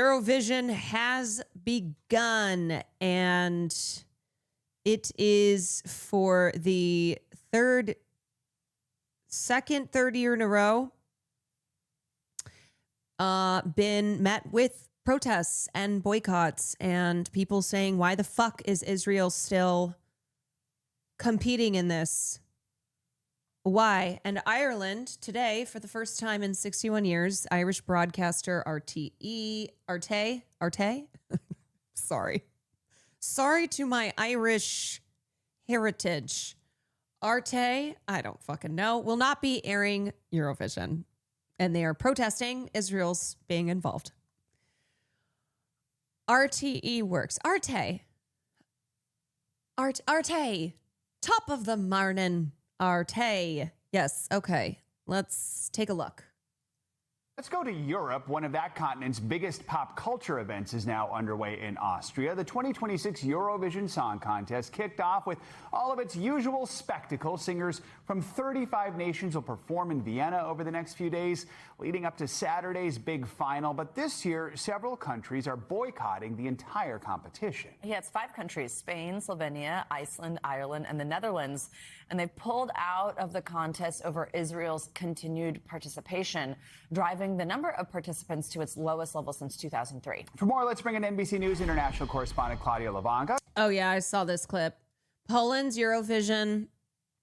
Eurovision has begun, and it is for the second third year in a row, been met with protests and boycotts and people saying, why the fuck is Israel still competing in this? Why? And Ireland today, for the first time in 61 years, Irish broadcaster Arte, sorry to my Irish heritage. Arte, I don't fucking know, will not be airing Eurovision. And they are protesting Israel's being involved. RTE works. Arte. Top of the morning. Arte. Yes, okay. Let's take a look. Let's go to Europe. One of that continent's biggest pop culture events is now underway in Austria. The 2026 Eurovision Song Contest kicked off with all of its usual spectacle. Singers from 35 nations will perform in Vienna over the next few days, leading up to Saturday's big final. But this year, several countries are boycotting the entire competition. Yeah, it's 5 countries: Spain, Slovenia, Iceland, Ireland, and the Netherlands. And they've pulled out of the contest over Israel's continued participation, driving the number of participants to its lowest level since 2003. For more, let's bring in NBC News international correspondent Claudia Lavanca. Oh, yeah, I saw this clip. Poland's Eurovision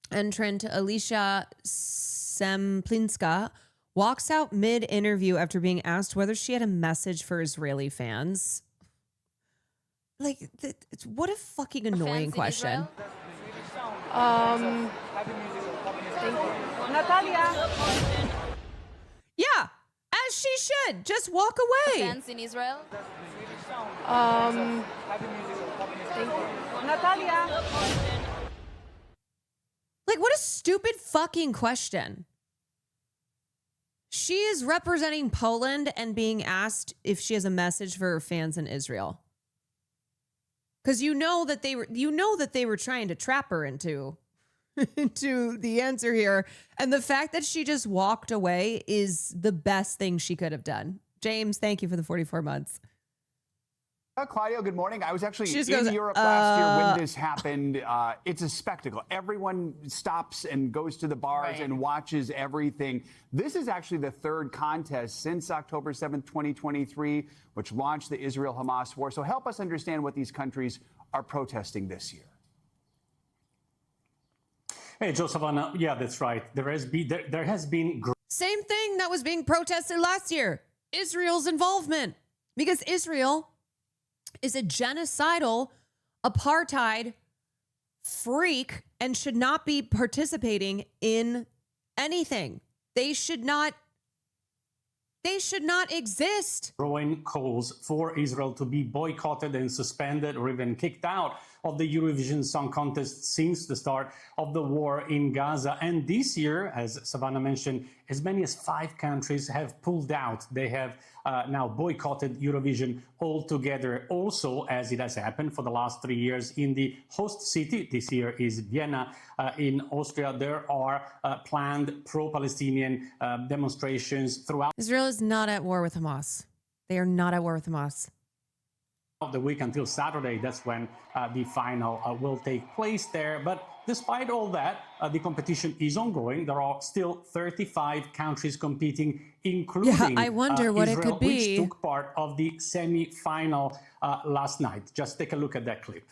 entrant Alicia Semplinska walks out mid-interview after being asked whether she had a message for Israeli fans. Like, what a fucking annoying question. Natalia. Yeah, as she should. Just walk away. Fans in Israel. Natalia. Like, what a stupid fucking question. She is representing Poland and being asked if she has a message for her fans in Israel. Because you know that they were trying to trap her into the answer here. And the fact that she just walked away is the best thing she could have done. James, thank you for the 44 months. Claudio, good morning. I was actually in goes, Europe last year when this happened. It's a spectacle. Everyone stops and goes to the bars and watches everything. This is actually the third contest since October 7th, 2023, which launched the Israel-Hamas war. So help us understand what these countries are protesting this year. Hey, Joe Savannah. Yeah, that's right. There has been same thing that was being protested last year. Israel's involvement, because Israel is a genocidal, apartheid freak and should not be participating in anything. They should not exist. growing calls for Israel to be boycotted and suspended or even kicked out of the Eurovision Song Contest since the start of the war in Gaza. And this year, as Savannah mentioned, as many as 5 countries have pulled out. They have now boycotted Eurovision altogether. Also, as it has happened for the last 3 years in the host city, this year is Vienna in Austria, there are planned pro-Palestinian demonstrations throughout Israel is not at war with Hamas. They are not at war with Hamas. of the week until Saturday. That's when the final will take place there. But despite all that, the competition is ongoing. There are still 35 countries competing, including I wonder what Israel, it could be. which took part of the semi-final last night. Just take a look at that clip.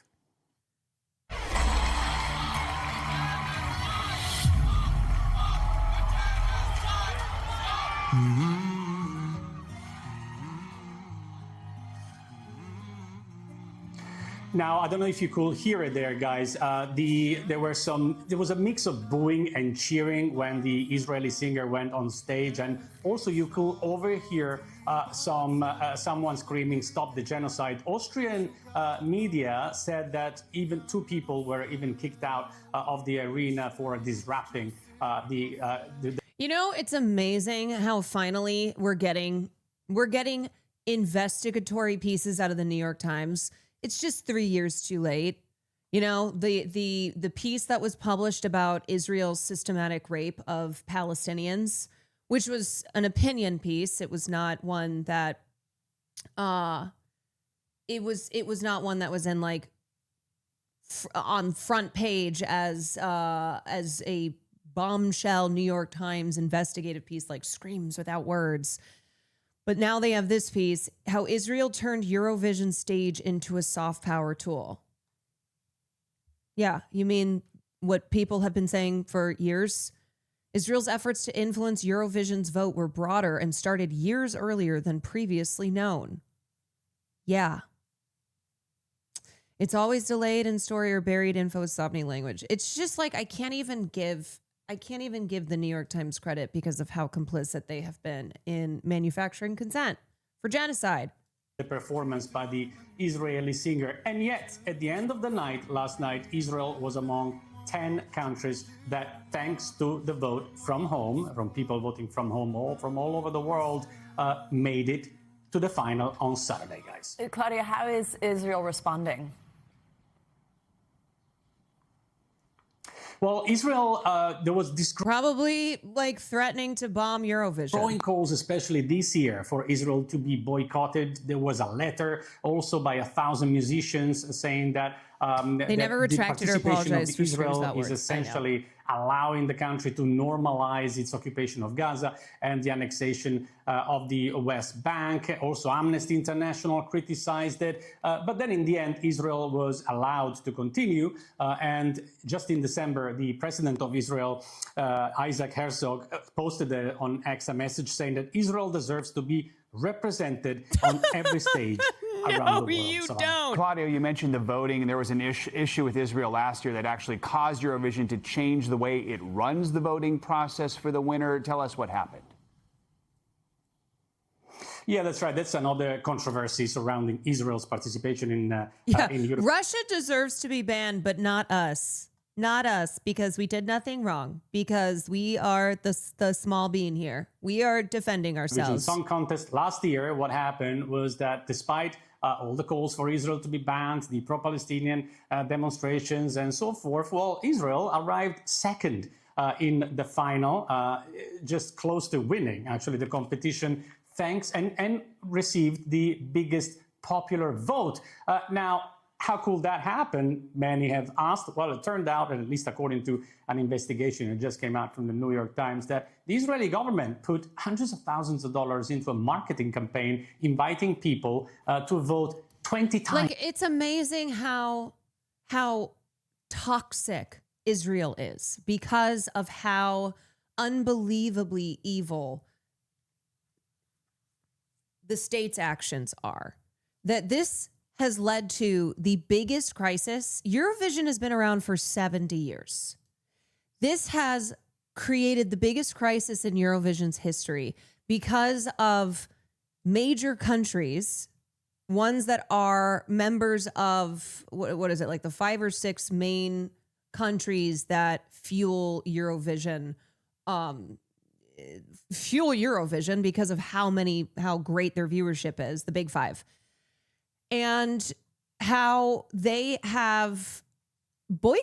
Now, I don't know if you could hear it there, guys. There was a mix of booing and cheering when the Israeli singer went on stage, and also you could overhear someone screaming, "Stop the genocide." Austrian media said that even 2 people were even kicked out of the arena for disrupting the. You know, it's amazing how finally we're getting investigatory pieces out of the New York Times. It's just 3 years too late. You know, the piece that was published about Israel's systematic rape of Palestinians, which was an opinion piece. It was not one that it was not one that was in like on front page as a bombshell New York Times investigative piece, like screams without words. But now they have this piece, how Israel turned Eurovision stage into a soft power tool. Yeah, you mean what people have been saying for years? Israel's efforts to influence Eurovision's vote were broader and started years earlier than previously known. Yeah. It's always delayed in story or buried info with Sobney language. It's just like I can't even give the New York Times credit because of how complicit they have been in manufacturing consent for genocide. The performance by the Israeli singer. And yet, at the end of the night, last night, Israel was among 10 countries that, thanks to the vote from home, from people voting from home, all from all over the world, made it to the final on Saturday, guys. Claudia, how is Israel responding? Well, Israel, there was this Probably like threatening to bomb Eurovision. growing calls, especially this year, for Israel to be boycotted. There was a letter also by 1,000 musicians saying that they never retracted or apologized for Israel that is word. essentially allowing the country to normalize its occupation of Gaza and the annexation of the West Bank. Also, Amnesty International criticized it. But then in the end, Israel was allowed to continue. And just in December, the president of Israel, Isaac Herzog, posted on X a message saying that Israel deserves to be represented on every stage around the world. You don't. Claudio, you mentioned the voting, and there was an issue with Israel last year that actually caused Eurovision to change the way it runs the voting process for the winner. Tell us what happened. Yeah, that's right. That's another controversy surrounding Israel's participation in Europe. Russia deserves to be banned, but not us. Not us, because we did nothing wrong, because we are the small bean here. We are defending ourselves. Song contest last year, what happened was that despite all the calls for Israel to be banned, the pro-Palestinian demonstrations and so forth, well, Israel arrived second in the final, just close to winning, actually, the competition, thanks, and received the biggest popular vote. Now, how could that happen? Many have asked. Well, it turned out, and at least according to an investigation that just came out from the New York Times, that the Israeli government put hundreds of thousands of dollars into a marketing campaign inviting people to vote 20 times. Like, it's amazing how toxic Israel is because of how unbelievably evil the state's actions are. That this has led to the biggest crisis. Eurovision has been around for 70 years. This has created the biggest crisis in Eurovision's history because of major countries, ones that are members of, what is it, like the 5 or 6 main countries that fuel Eurovision because of how great their viewership is, the big 5. And how they have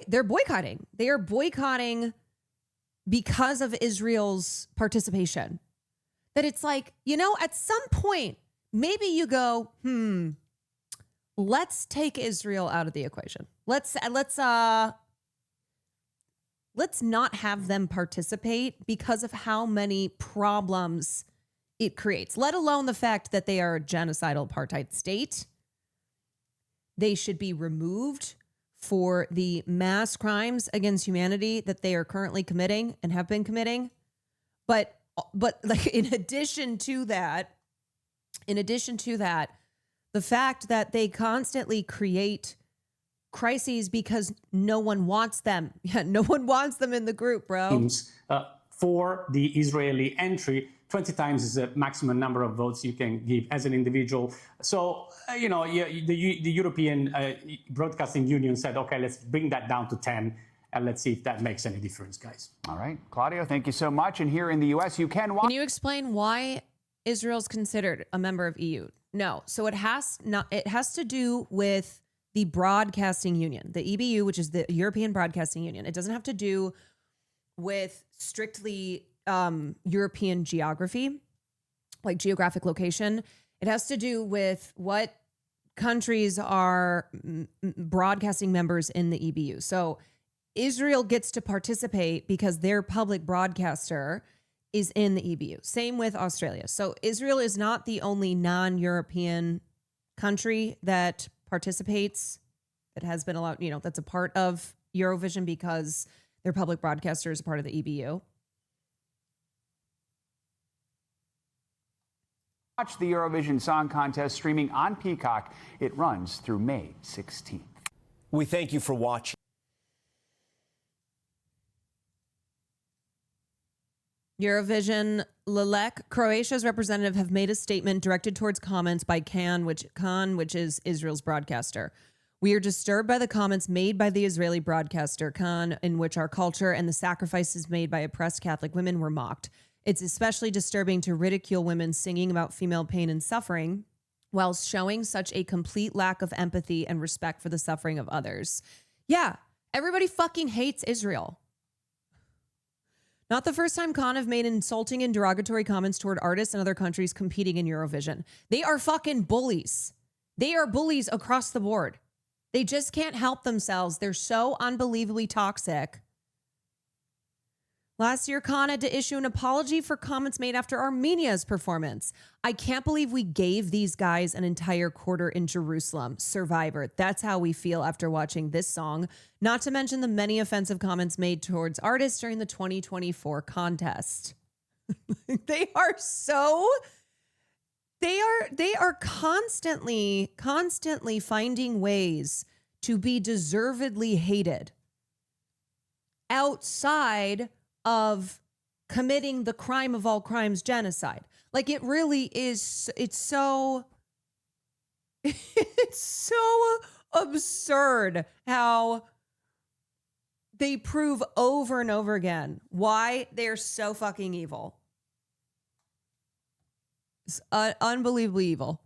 they're boycotting. They are boycotting because of Israel's participation. That it's like, at some point, maybe you go, let's take Israel out of the equation. Let's not have them participate because of how many problems it creates, let alone the fact that they are a genocidal apartheid state. They should be removed for the mass crimes against humanity that they are currently committing and have been committing. But like in addition to that, the fact that they constantly create crises because no one wants them. Yeah, no one wants them in the group, bro. For the Israeli entry, 20 times is the maximum number of votes you can give as an individual. So, the European Broadcasting Union said, okay, let's bring that down to 10, and let's see if that makes any difference, guys. All right. Claudio, thank you so much. And here in the U.S., you can watch. Can you explain why Israel's considered a member of EU? No. So it has to do with the Broadcasting Union, the EBU, which is the European Broadcasting Union. It doesn't have to do with strictly European geography, like geographic location. It has to do with what countries are broadcasting members in the EBU. So Israel gets to participate because their public broadcaster is in the EBU. Same with Australia. So Israel is not the only non-European country that participates, that has been allowed, that's a part of Eurovision because their public broadcaster is a part of the EBU. Watch the Eurovision Song Contest streaming on Peacock. It runs through May 16th. We thank you for watching. Eurovision Lelek, Croatia's representative, have made a statement directed towards comments by Kwan, which is Israel's broadcaster. We are disturbed by the comments made by the Israeli broadcaster Kwan, in which our culture and the sacrifices made by oppressed Catholic women were mocked. It's especially disturbing to ridicule women singing about female pain and suffering while showing such a complete lack of empathy and respect for the suffering of others. Yeah, everybody fucking hates Israel. Not the first time Khan have made insulting and derogatory comments toward artists and other countries competing in Eurovision. They are fucking bullies. They are bullies across the board. They just can't help themselves. They're so unbelievably toxic. Last year, Khan had to issue an apology for comments made after Armenia's performance. I can't believe we gave these guys an entire quarter in Jerusalem. Survivor. That's how we feel after watching this song. Not to mention the many offensive comments made towards artists during the 2024 contest. They are constantly finding ways to be deservedly hated outside of committing the crime of all crimes, genocide. Like, it really is. It's so absurd how they prove over and over again why they're so fucking evil. It's unbelievably evil.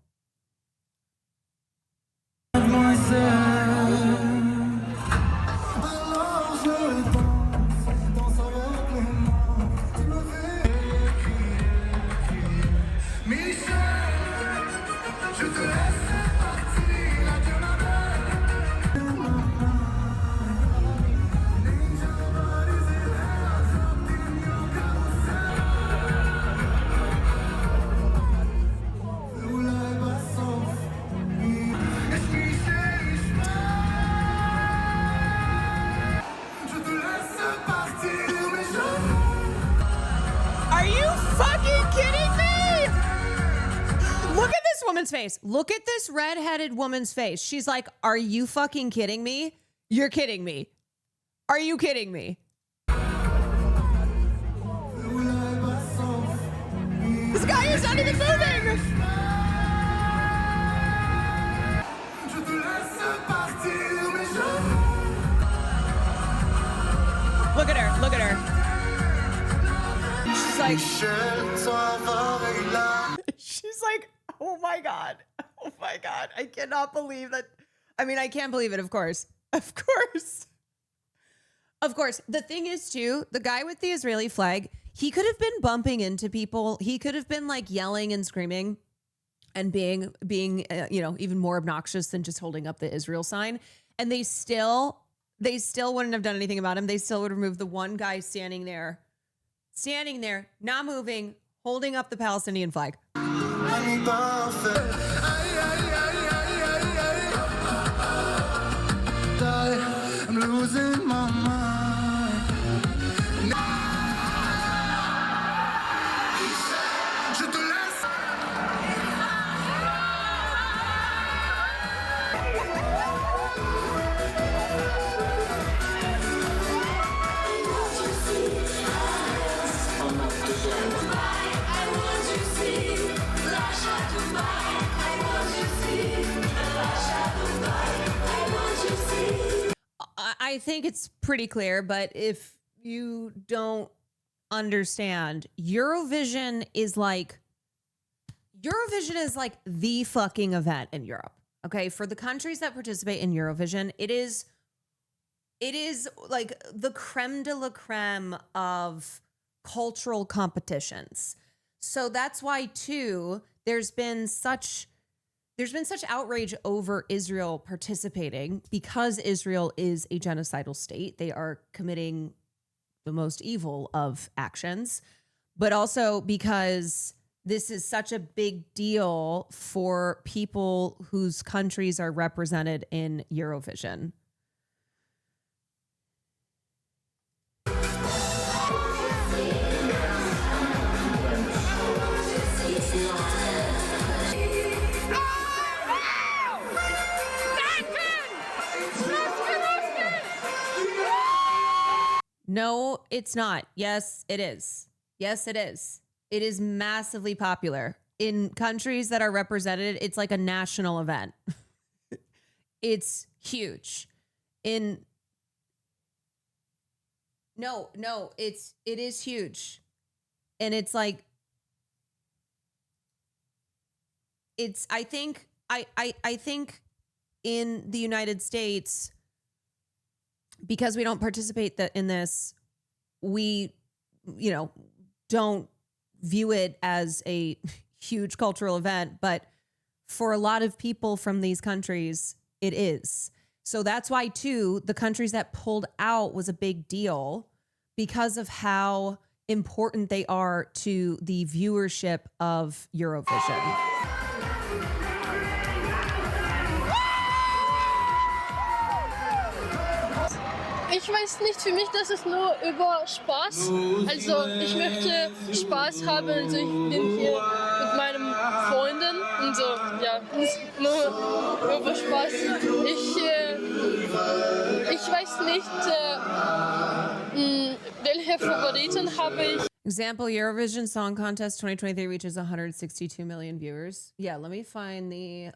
Face. Look at this redheaded woman's face. She's like, are you fucking kidding me? You're kidding me. Are you kidding me? This guy is not even moving. Look at her. Look at her. She's like, oh my God. Oh my God. I cannot believe that. I mean, I can't believe it, of course. Of course. Of course. The thing is, too, the guy with the Israeli flag, he could have been bumping into people. He could have been like yelling and screaming and being even more obnoxious than just holding up the Israel sign. And they still wouldn't have done anything about him. They still would have removed the one guy standing there, not moving, holding up the Palestinian flag. I'm losing my mind. Je te laisse. I think it's pretty clear, but if you don't understand, Eurovision is like the fucking event in Europe. Okay, for the countries that participate in Eurovision, it is like the creme de la creme of cultural competitions. So that's why, too, there's been such outrage over Israel participating because Israel is a genocidal state. They are committing the most evil of actions, but also because this is such a big deal for people whose countries are represented in Eurovision. No, it's not. Yes, it is. Yes, it is. It is massively popular. In countries that are represented, it's like a national event. It's huge. It is huge. And it's like, I think in the United States, because we don't participate in this, we, don't view it as a huge cultural event, but for a lot of people from these countries, it is. So that's why, too, the countries that pulled out was a big deal because of how important they are to the viewership of Eurovision. Ich weiß nicht, für mich das ist nur über Spaß. Also ich möchte Spaß haben, also ich bin hier mit meinen Freunden und so, ja, nur über Spaß. Ich weiß nicht, welche Favoriten habe ich. Example, Eurovision Song Contest 2023 reaches 162 million viewers. Yeah, let me find the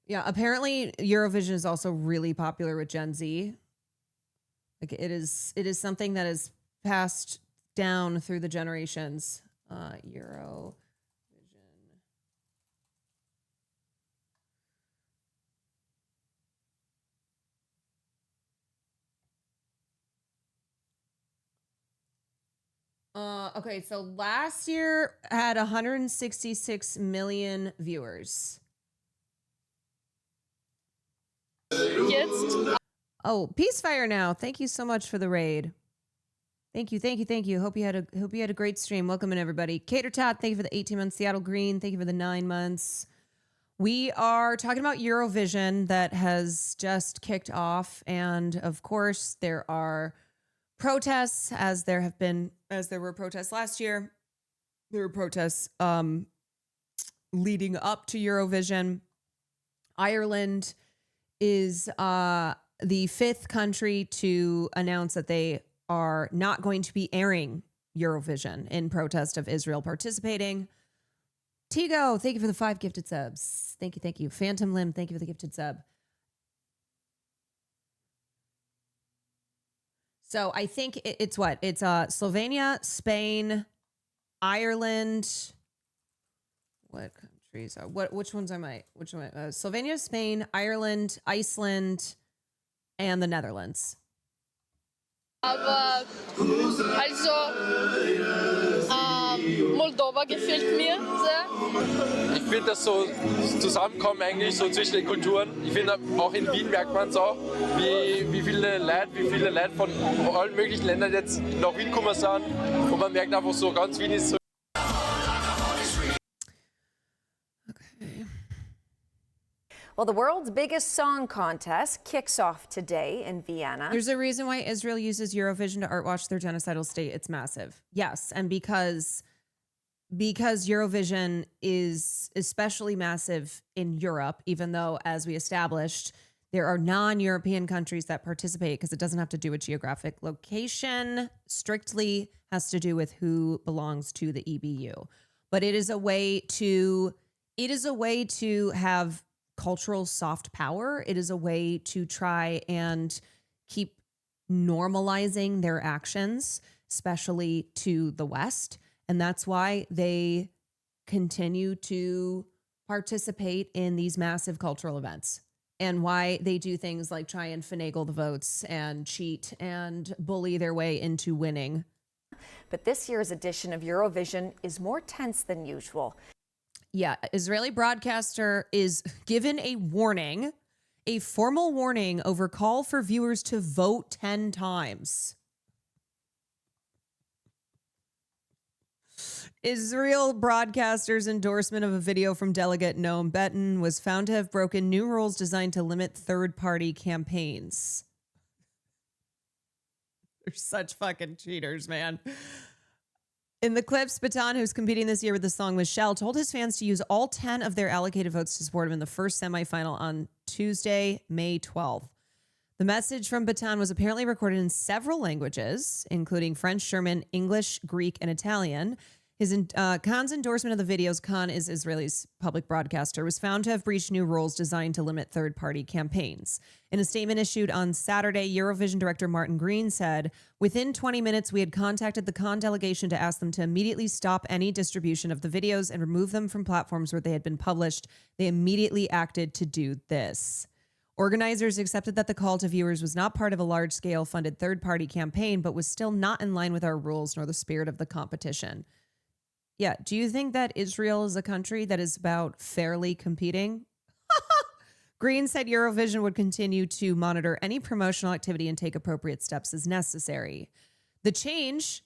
yeah, apparently Eurovision is also really popular with Gen Z. Like it is something that is passed down through the generations. Eurovision. Okay, so last year had 166 million viewers. Jetzt. Oh, Peacefire now. Thank you so much for the raid. Thank you. Hope you had a great stream. Welcome in, everybody. Cater Tot, thank you for the 18 months. Seattle Green, thank you for the 9 months. We are talking about Eurovision that has just kicked off, and of course there are protests, as there were protests last year. There were protests leading up to Eurovision. Ireland is the 5th country to announce that they are not going to be airing Eurovision in protest of Israel participating. Tigo, thank you for the 5 gifted subs. Thank you. Phantom Limb, thank you for the gifted sub. So I think it's what? It's Slovenia, Spain, Ireland. What countries are which ones am I? Slovenia, Spain, Ireland, Iceland, and the Netherlands. Aber also Moldova gefällt mir sehr. Ich finde das so Zusammenkommen eigentlich so zwischen den Kulturen. Ich finde auch in Wien merkt man es auch, wie viele Leute von allen möglichen Ländern jetzt nach Wien gekommen sind. Und man merkt einfach so, ganz Wien ist so. Well, the world's biggest song contest kicks off today in Vienna. There's a reason why Israel uses Eurovision to art watch their genocidal state. It's massive. Yes, and because Eurovision is especially massive in Europe, even though, as we established, there are non-European countries that participate because it doesn't have to do with geographic location, strictly has to do with who belongs to the EBU. But it is a way to have cultural soft power. It is a way to try and keep normalizing their actions, especially to the West. And that's why they continue to participate in these massive cultural events, and why they do things like try and finagle the votes and cheat and bully their way into winning. But this year's edition of Eurovision is more tense than usual. Yeah, Israeli broadcaster is given a warning, a formal warning over call for viewers to vote 10 times. Israel broadcaster's endorsement of a video from delegate Noam Beton was found to have broken new rules designed to limit third-party campaigns. They're such fucking cheaters, man. In the clips, Beton, who's competing this year with the song Michelle, told his fans to use all 10 of their allocated votes to support him in the first semifinal on Tuesday, May 12th. The message from Beton was apparently recorded in several languages, including French, German, English, Greek, and Italian. Khan's endorsement of the videos, Kwan is Israel's public broadcaster, was found to have breached new rules designed to limit third-party campaigns. In a statement issued on Saturday, Eurovision director Martin Green said, "Within 20 minutes, we had contacted the Kwan delegation to ask them to immediately stop any distribution of the videos and remove them from platforms where they had been published. They immediately acted to do this." Organizers accepted that the call to viewers was not part of a large-scale funded third-party campaign, but was still not in line with our rules nor the spirit of the competition. Yeah, do you think that Israel is a country that is about fairly competing? Green said Eurovision would continue to monitor any promotional activity and take appropriate steps as necessary. The change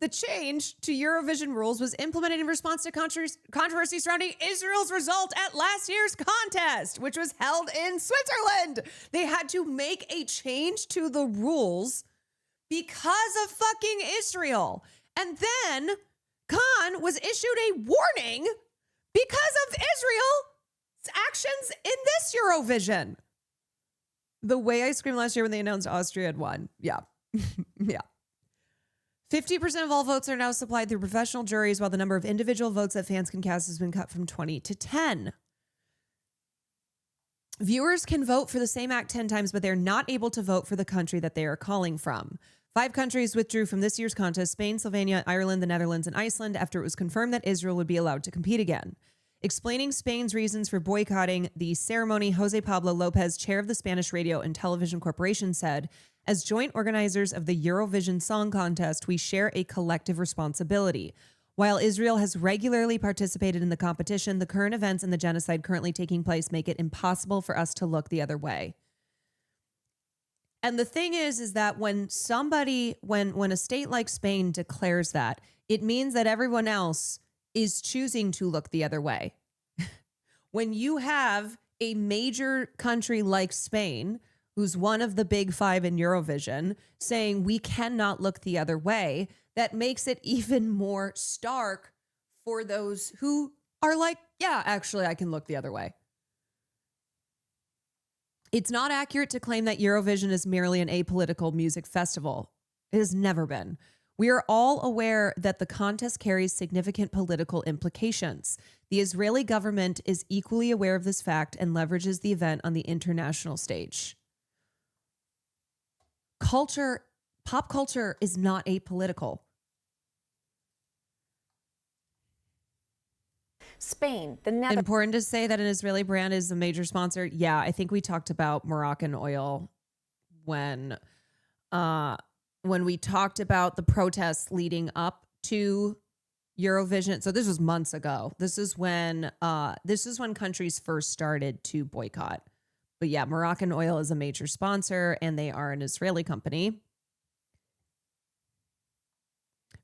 to Eurovision rules was implemented in response to controversy surrounding Israel's result at last year's contest, which was held in Switzerland. They had to make a change to the rules because of fucking Israel. And then Kwan was issued a warning because of Israel's actions in this Eurovision. The way I screamed last year when they announced Austria had won. Yeah. Yeah. 50% of all votes are now supplied through professional juries, while the number of individual votes that fans can cast has been cut from 20 to 10. Viewers can vote for the same act 10 times, but they're not able to vote for the country that they are calling from. 5 countries withdrew from this year's contest: Spain, Slovenia, Ireland, the Netherlands, and Iceland, after it was confirmed that Israel would be allowed to compete again. Explaining Spain's reasons for boycotting the ceremony, Jose Pablo Lopez, chair of the Spanish Radio and Television Corporation, said, "As joint organizers of the Eurovision Song Contest, we share a collective responsibility. While Israel has regularly participated in the competition, the current events and the genocide currently taking place make it impossible for us to look the other way." And the thing is that when a state like Spain declares that, it means that everyone else is choosing to look the other way. When you have a major country like Spain, who's one of the big 5 in Eurovision, saying we cannot look the other way, that makes it even more stark for those who are like, yeah, actually, I can look the other way. It's not accurate to claim that Eurovision is merely an apolitical music festival. It has never been. We are all aware that the contest carries significant political implications. The Israeli government is equally aware of this fact and leverages the event on the international stage. Pop culture is not apolitical. Spain, the Netherlands. Important to say that an Israeli brand is a major sponsor. Yeah, I think we talked about Moroccan oil when we talked about the protests leading up to Eurovision. So this was months ago. This is when countries first started to boycott. But yeah, Moroccan oil is a major sponsor, and they are an Israeli company.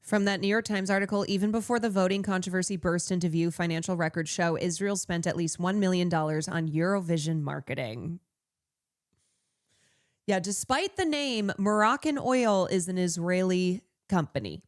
From that New York Times article, even before the voting controversy burst into view, financial records show Israel spent at least $1 million on Eurovision marketing. Yeah, despite the name, Moroccan Oil is an Israeli company.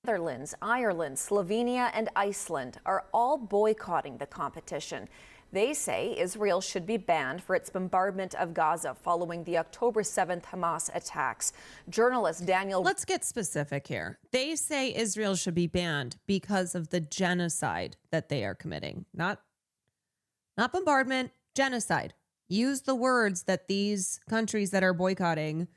Netherlands, Ireland, Slovenia, and Iceland are all boycotting the competition. They say Israel should be banned for its bombardment of Gaza following the October 7th Hamas attacks. Journalist Daniel... Let's get specific here. They say Israel should be banned because of the genocide that they are committing. Not bombardment, genocide. Use the words that these countries that are boycotting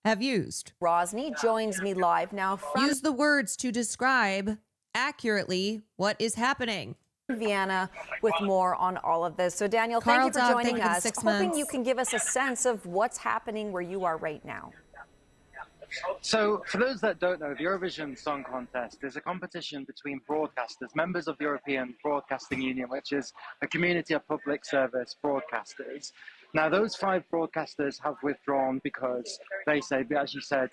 have used. Rosny joins me live now from... Use the words to describe accurately what is happening. Vienna with more on all of this. So Daniel, thank you for joining us. Hoping you can give us a sense of what's happening where you are right now. So, for those that don't know, the Eurovision Song Contest is a competition between broadcasters, members of the European Broadcasting Union, which is a community of public service broadcasters. Now, those 5 broadcasters have withdrawn because they say, as you said,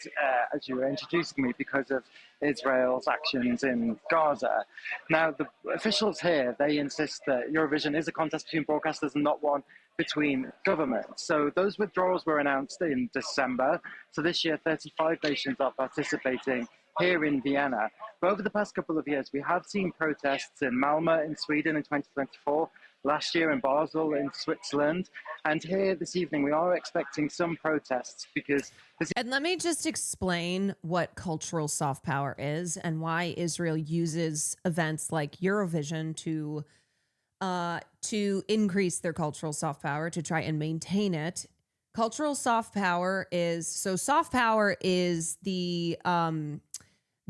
as you were introducing me, because of Israel's actions in Gaza. Now, the officials here, they insist that Eurovision is a contest between broadcasters and not one between governments. So those withdrawals were announced in December. So this year, 35 nations are participating here in Vienna. But over the past couple of years, we have seen protests in Malmö in Sweden in 2024, last year in Basel in Switzerland. And here this evening, we are expecting some protests because this. And let me just explain what cultural soft power is and why Israel uses events like Eurovision to increase their cultural soft power, to try and maintain it. Cultural soft power is the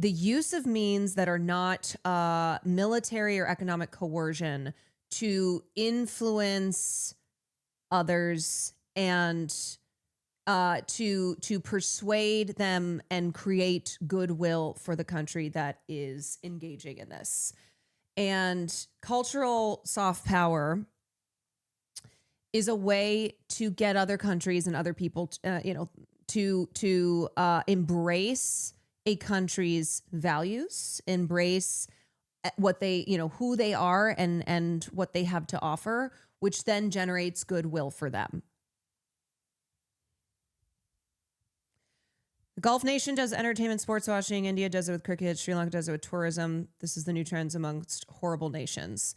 use of means that are not military or economic coercion to influence others and to persuade them and create goodwill for the country that is engaging in this. And cultural soft power is a way to get other countries and other people, to embrace a country's values, embrace what they, who they are and what they have to offer, which then generates goodwill for them. The Gulf nation does entertainment, sports watching. India does it with cricket. Sri Lanka does it with tourism. This is the new trends amongst horrible nations.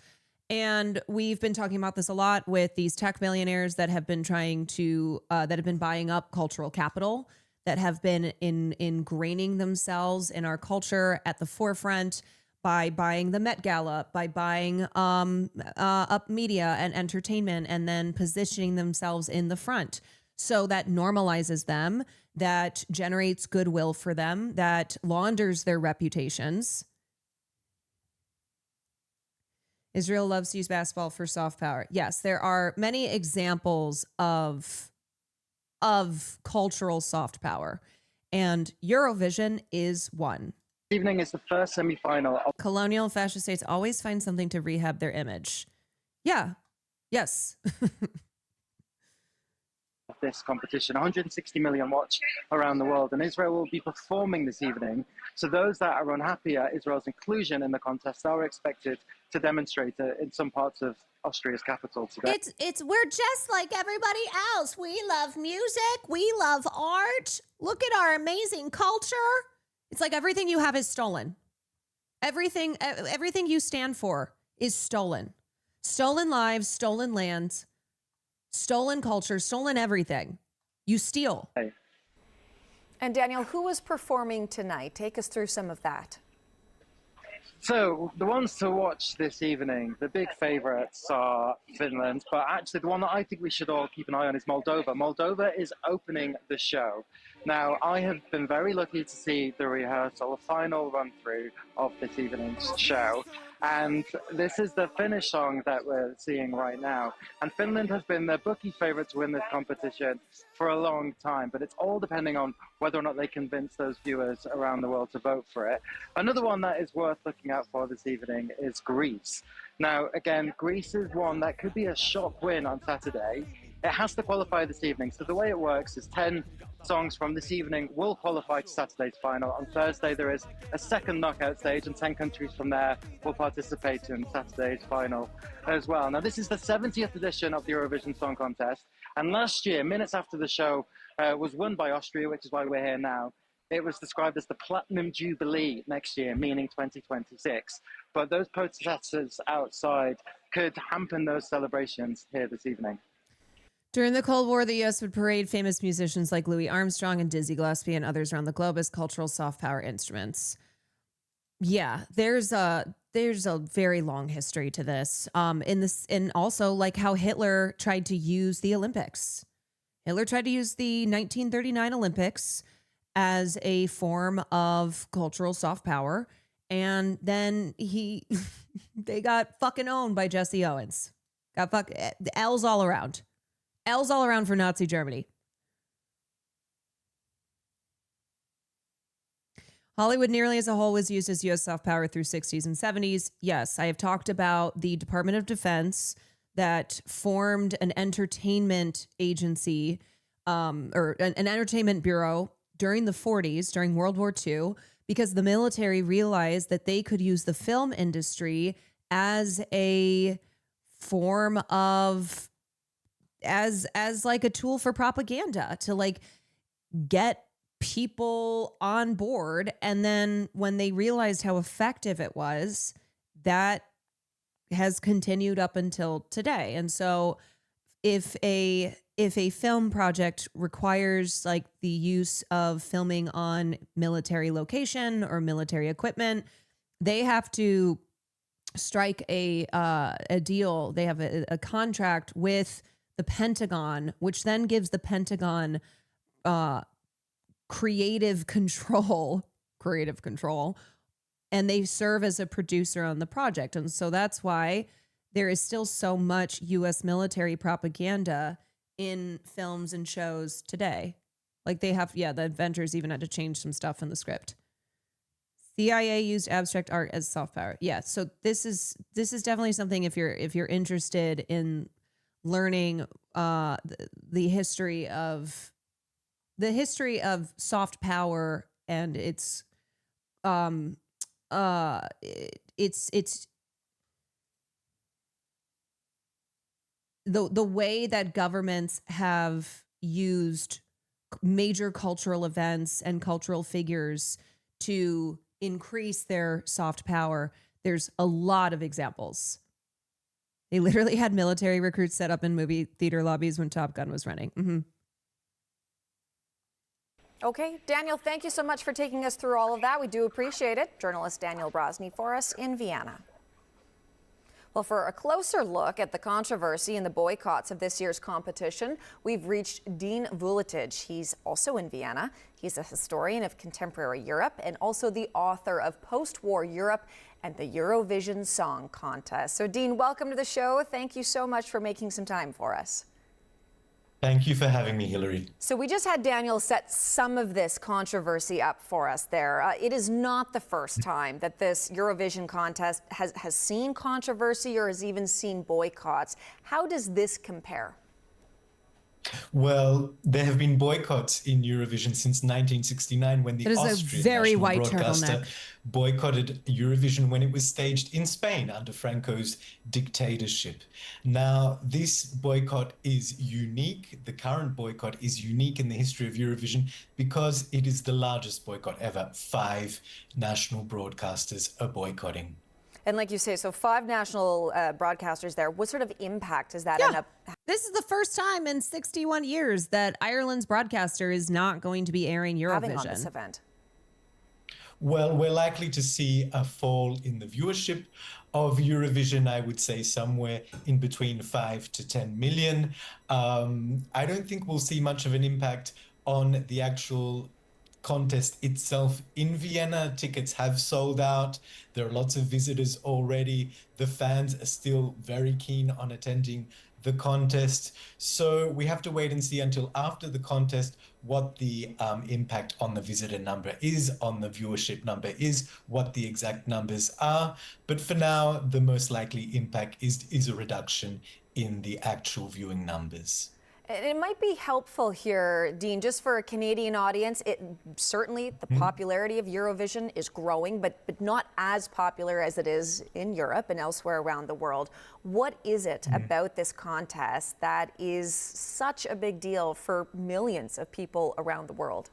And we've been talking about this a lot with these tech millionaires that have been trying to, that have been buying up cultural capital, that have been ingraining themselves in our culture at the forefront by buying the Met Gala, by buying up media and entertainment, and then positioning themselves in the front. So that normalizes them, that generates goodwill for them, that launders their reputations. Israel loves to use basketball for soft power. Yes, there are many examples of cultural soft power, and Eurovision is one. Evening is the first semi-final. Colonial fascist states always find something to rehab their image. Yeah. Yes. This competition, 160 million watch around the world, and Israel will be performing this evening. So those that are unhappy at Israel's inclusion in the contest are expected to demonstrate in some parts of Austria's capital today. We're just like everybody else. We love music. We love art. Look at our amazing culture. It's like everything you have is stolen. Everything you stand for is stolen. Stolen lives, stolen lands, stolen culture, stolen everything. You steal. And Daniel, who is performing tonight? Take us through some of that. So the ones to watch this evening, the big favourites are Finland, but actually the one that I think we should all keep an eye on is Moldova. Moldova is opening the show. Now, I have been very lucky to see the rehearsal, a final run-through of this evening's show. And this is the Finnish song that we're seeing right now. And Finland has been the bookie favourite to win this competition for a long time, but it's all depending on whether or not they convince those viewers around the world to vote for it. Another one that is worth looking out for this evening is Greece. Now, again, Greece is one that could be a shock win on Saturday. It has to qualify this evening. So the way it works is 10 songs from this evening will qualify to Saturday's final. On Thursday, there is a second knockout stage, and 10 countries from there will participate in Saturday's final as well. Now, this is the 70th edition of the Eurovision Song Contest. And last year, minutes after the show was won by Austria, which is why we're here now, it was described as the Platinum Jubilee next year, meaning 2026. But those protesters outside could hamper those celebrations here this evening. During the Cold War, the U.S. would parade famous musicians like Louis Armstrong and Dizzy Gillespie and others around the globe as cultural soft power instruments. Yeah, there's a very long history to this. And also like how Hitler tried to use the Olympics. Hitler tried to use the 1939 Olympics as a form of cultural soft power, and then they got fucking owned by Jesse Owens. Got L's all around. L's all around for Nazi Germany. 1 million Hollywood nearly as a whole was used as U.S. soft power through 60s and 70s. Yes, I have talked about the Department of Defense that formed an entertainment agency or an entertainment bureau during the 40s, during World War II, because the military realized that they could use the film industry as a form of, as like a tool for propaganda to like get people on board. And then when they realized how effective it was, that has continued up until today. And so if a film project requires like the use of filming on military location or military equipment, they have to strike a deal. They have a contract with the Pentagon, which then gives the Pentagon creative control, and they serve as a producer on the project. And so that's why there is still so much U.S. military propaganda in films and shows today. Like they have, the Avengers even had to change some stuff in the script. CIA used abstract art as soft power. Yeah, so this is definitely something if you're interested in learning the history of soft power and it's the way that governments have used major cultural events and cultural figures to increase their soft power. There's a lot of examples. They literally had military recruits set up in movie theater lobbies when Top Gun was running. Mm-hmm. Okay, Daniel, thank you so much for taking us through all of that. We do appreciate it. Journalist Daniel Brosny for us in Vienna. Well, for a closer look at the controversy and the boycotts of this year's competition, we've reached Dean Vuletic. He's also in Vienna. He's a historian of contemporary Europe and also the author of Post-War Europe and the Eurovision Song Contest. So, Dean, welcome to the show. Thank you so much for making some time for us. Thank you for having me, Hillary. So we just had Daniel set some of this controversy up for us there. It is not the first time that this Eurovision contest has seen controversy or has even seen boycotts. How does this compare? Well, there have been boycotts in Eurovision since 1969 when the Austrian national broadcaster boycotted Eurovision when it was staged in Spain under Franco's dictatorship. Now, this boycott is unique. The current boycott is unique in the history of Eurovision because it is the largest boycott ever. 5 national broadcasters are boycotting. And like you say, so 5 national broadcasters there. What sort of impact does that end up? This is the first time in 61 years that Ireland's broadcaster is not going to be airing Eurovision. Having on this event. Well, we're likely to see a fall in the viewership of Eurovision, I would say somewhere in between 5 to 10 million. I don't think we'll see much of an impact on the actual contest itself in Vienna. Tickets have sold out. There are lots of visitors already. The fans are still very keen on attending the contest. So we have to wait and see until after the contest what the impact on the visitor number is, on the viewership number is, what the exact numbers are. But for now, the most likely impact is a reduction in the actual viewing numbers. It might be helpful here, Dean, just for a Canadian audience. Certainly the popularity of Eurovision is growing, but not as popular as it is in Europe and elsewhere around the world. What is it about this contest that is such a big deal for millions of people around the world?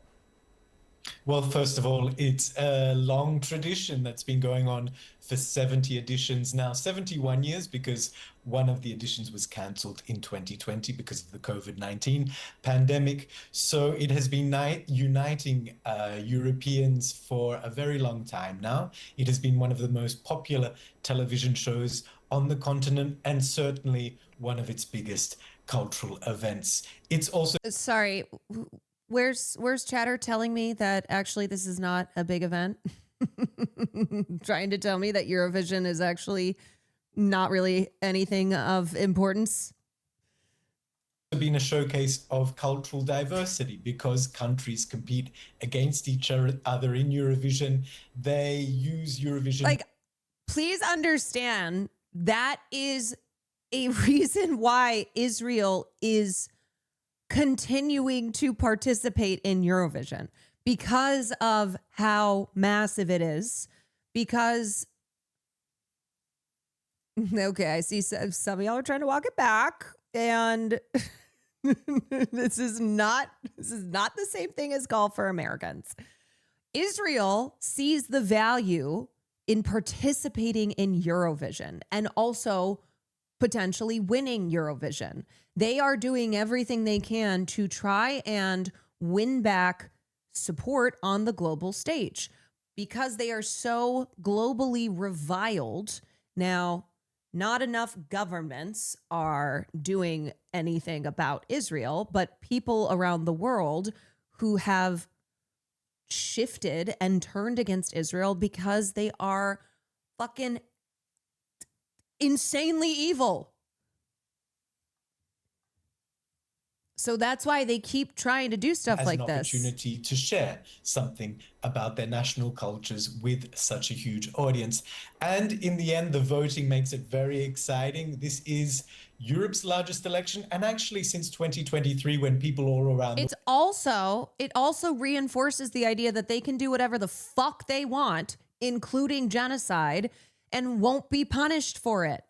Well, first of all, it's a long tradition that's been going on for 70 editions now, 71 years, because one of the editions was cancelled in 2020 because of the COVID-19 pandemic. So it has been uniting Europeans for a very long time now. It has been one of the most popular television shows on the continent and certainly one of its biggest cultural events. It's also... Sorry. Where's Chatter telling me that actually this is not a big event? Trying to tell me that Eurovision is actually not really anything of importance. been a showcase of cultural diversity because countries compete against each other in Eurovision. They use Eurovision. Like, please understand that is a reason why Israel is continuing to participate in Eurovision, because of how massive it is. Because, okay, I see some of y'all are trying to walk it back, and this is not the same thing as golf for Americans. Israel sees the value in participating in Eurovision and also potentially winning Eurovision. They are doing everything they can to try and win back support on the global stage because they are so globally reviled. Now, not enough governments are doing anything about Israel, but people around the world who have shifted and turned against Israel because they are fucking insanely evil. So that's why they keep trying to do stuff like an this. Opportunity to share something about their national cultures with such a huge audience. And in the end, the voting makes it very exciting. This is Europe's largest election. And actually, since 2023, when people all around it also reinforces the idea that they can do whatever the fuck they want, including genocide, and won't be punished for it.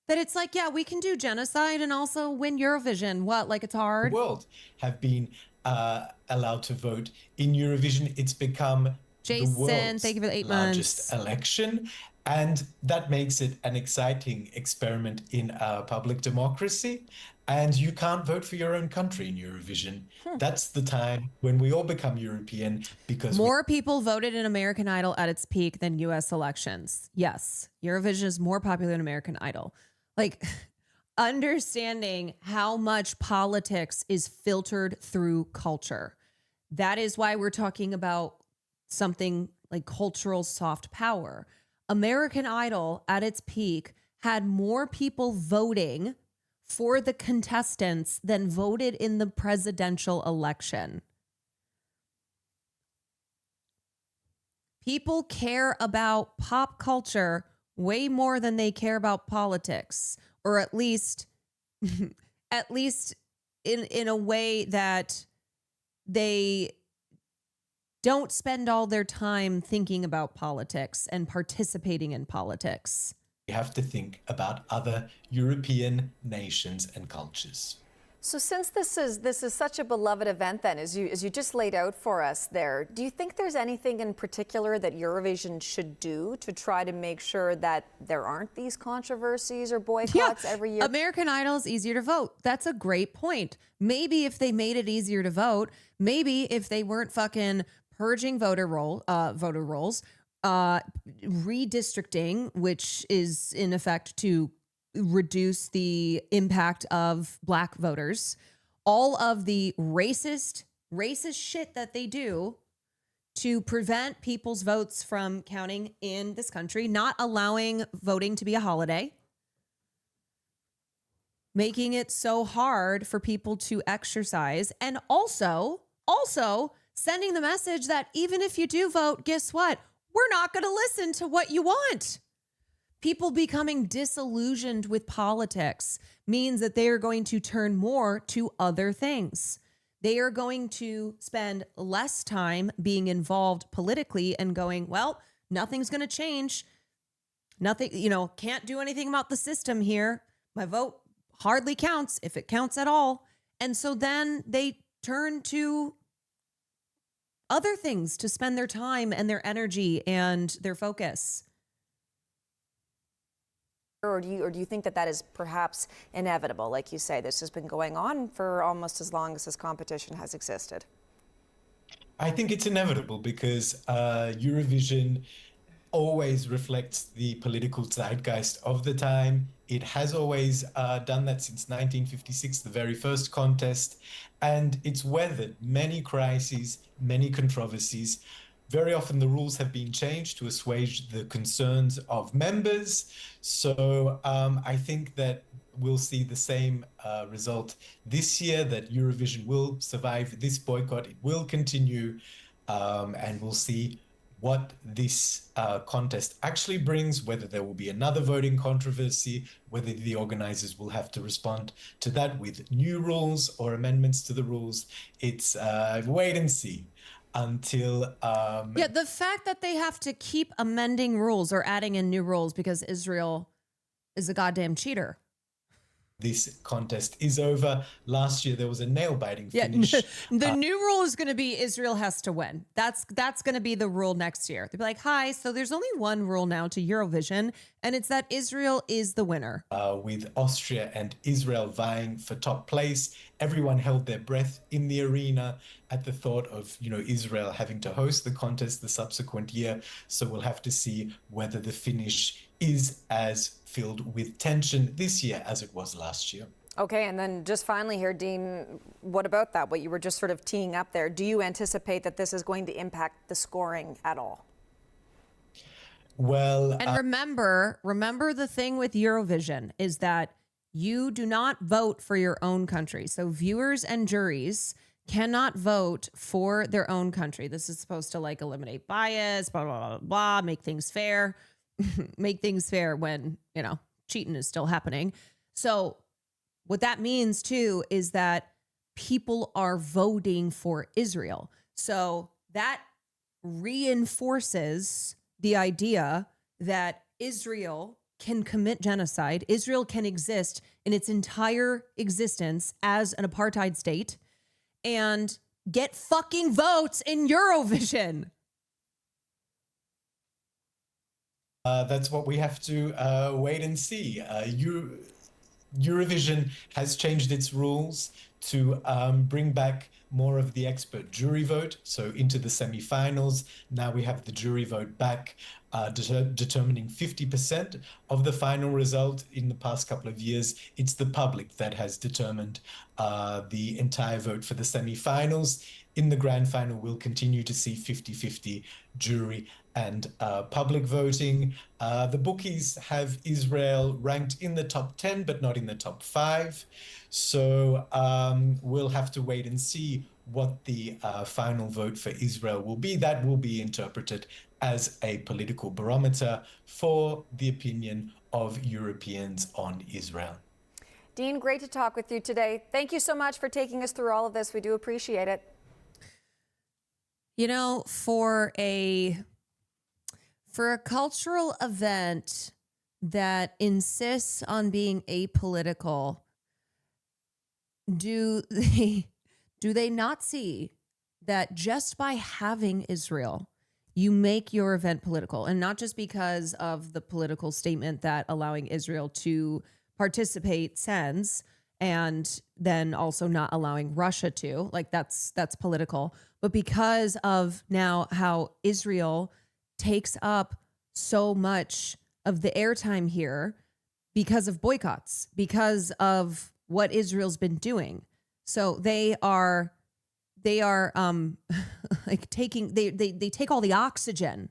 That it's like, yeah, we can do genocide and also win Eurovision. What, like it's hard? The world have been allowed to vote in Eurovision. It's become Jason, the world's thank you for the 8 largest months. election. And that makes it an exciting experiment in our public democracy. And you can't vote for your own country in Eurovision. That's the time when we all become European because more people voted in American Idol at its peak than US elections. Yes, Eurovision is more popular than American Idol. Like, understanding how much politics is filtered through culture. That is why we're talking about something like cultural soft power. American Idol at its peak had more people voting for the contestants than voted in the presidential election. People care about pop culture way more than they care about politics, or at least in a way that they don't spend all their time thinking about politics and participating in politics. we have to think about other European nations and cultures. So since this is such a beloved event then, as you just laid out for us there, do you think there's anything in particular that Eurovision should do to try to make sure that there aren't these controversies or boycotts every year? American Idol is easier to vote. That's a great point. Maybe if they made it easier to vote, maybe if they weren't fucking purging voter rolls, redistricting, which is in effect to reduce the impact of black voters, all of the racist shit that they do to prevent people's votes from counting in this country, not allowing voting to be a holiday, making it so hard for people to exercise, and also sending the message that even if you do vote, guess what? We're not going to listen to what you want. People becoming disillusioned with politics means that they are going to turn more to other things. They are going to spend less time being involved politically and going, well, nothing's going to change. Nothing, can't do anything about the system here. My vote hardly counts, if it counts at all. And so then they turn to other things to spend their time and their energy and their focus. Or do you think that is perhaps inevitable? Like you say, this has been going on for almost as long as this competition has existed. I think it's inevitable because Eurovision always reflects the political zeitgeist of the time. It has always done that since 1956, the very first contest, and it's weathered many crises, many controversies. Very often the rules have been changed to assuage the concerns of members. So I think that we'll see the same result this year, that Eurovision will survive this boycott. It will continue, and we'll see what this contest actually brings, whether there will be another voting controversy, whether the organizers will have to respond to that with new rules or amendments to the rules. It's wait and see until... the fact that they have to keep amending rules or adding in new rules because Israel is a goddamn cheater. This contest is over. Last year, there was a nail-biting finish. The new rule is going to be Israel has to win. That's going to be the rule next year. They'll be like, hi, so there's only one rule now to Eurovision, and it's that Israel is the winner. With Austria and Israel vying for top place, everyone held their breath in the arena at the thought of, Israel having to host the contest the subsequent year. So we'll have to see whether the finish is as filled with tension this year as it was last year. Okay, and then just finally here, Dean, what about that? What you were just sort of teeing up there. Do you anticipate that this is going to impact the scoring at all? Well, and remember the thing with Eurovision is that you do not vote for your own country. So viewers and juries cannot vote for their own country. This is supposed to eliminate bias, blah, blah, blah, blah, make things fair. Make things fair when, cheating is still happening. So what that means too is that people are voting for Israel. So that reinforces the idea that Israel can commit genocide. Israel can exist in its entire existence as an apartheid state and get fucking votes in Eurovision. That's what we have to wait and see. Eurovision has changed its rules to bring back more of the expert jury vote, so into the semi-finals. Now we have the jury vote back, determining 50% of the final result. In the past couple of years, it's the public that has determined the entire vote for the semi-finals. In the grand final, we'll continue to see 50-50 jury and public voting. The bookies have Israel ranked in the top 10, but not in the top 5. So we'll have to wait and see what the final vote for Israel will be. That will be interpreted as a political barometer for the opinion of Europeans on Israel. Dean, great to talk with you today. Thank you so much for taking us through all of this. We do appreciate it. For a cultural event that insists on being apolitical, do they not see that just by having Israel, you make your event political? And not just because of the political statement that allowing Israel to participate sends, and then also not allowing Russia to, that's political, but because of now how Israel takes up so much of the airtime here because of boycotts, because of what Israel's been doing. So they are taking, they take all the oxygen.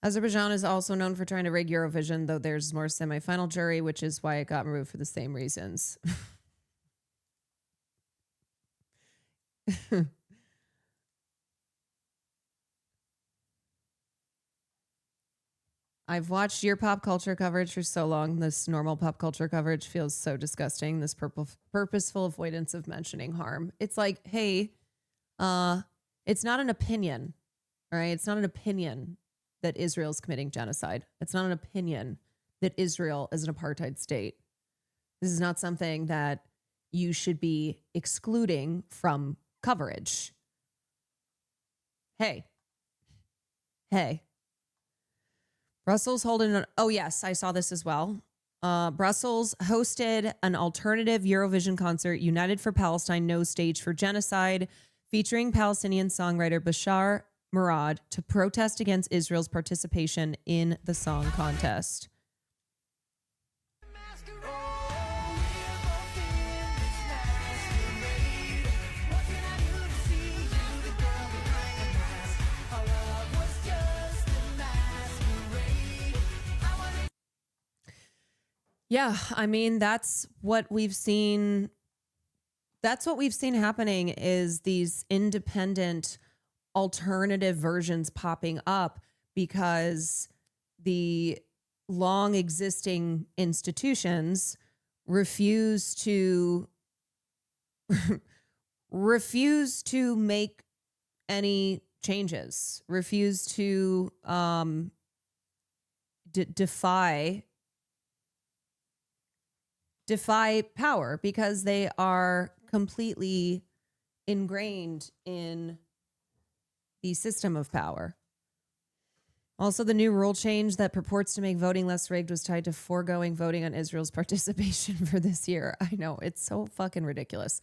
Azerbaijan is also known for trying to rig Eurovision, though there's more semi-final jury, which is why it got removed for the same reasons. I've watched your pop culture coverage for so long. This normal pop culture coverage feels so disgusting. This purposeful avoidance of mentioning harm. It's like, hey, it's not an opinion, all right? It's not an opinion that Israel's committing genocide. It's not an opinion that Israel is an apartheid state. This is not something that you should be excluding from coverage. Hey. Brussels holding oh yes, I saw this as well. Brussels hosted an alternative Eurovision concert, United for Palestine, No Stage for Genocide, featuring Palestinian songwriter Bashar Murad to protest against Israel's participation in the song contest. Yeah, I mean, that's what we've seen. That's what we've seen happening is these independent alternative versions popping up because the long existing institutions refuse to make any changes, refuse to defy power because they are completely ingrained in the system of power. Also, the new rule change that purports to make voting less rigged was tied to foregoing voting on Israel's participation for this year. I know, it's so fucking ridiculous.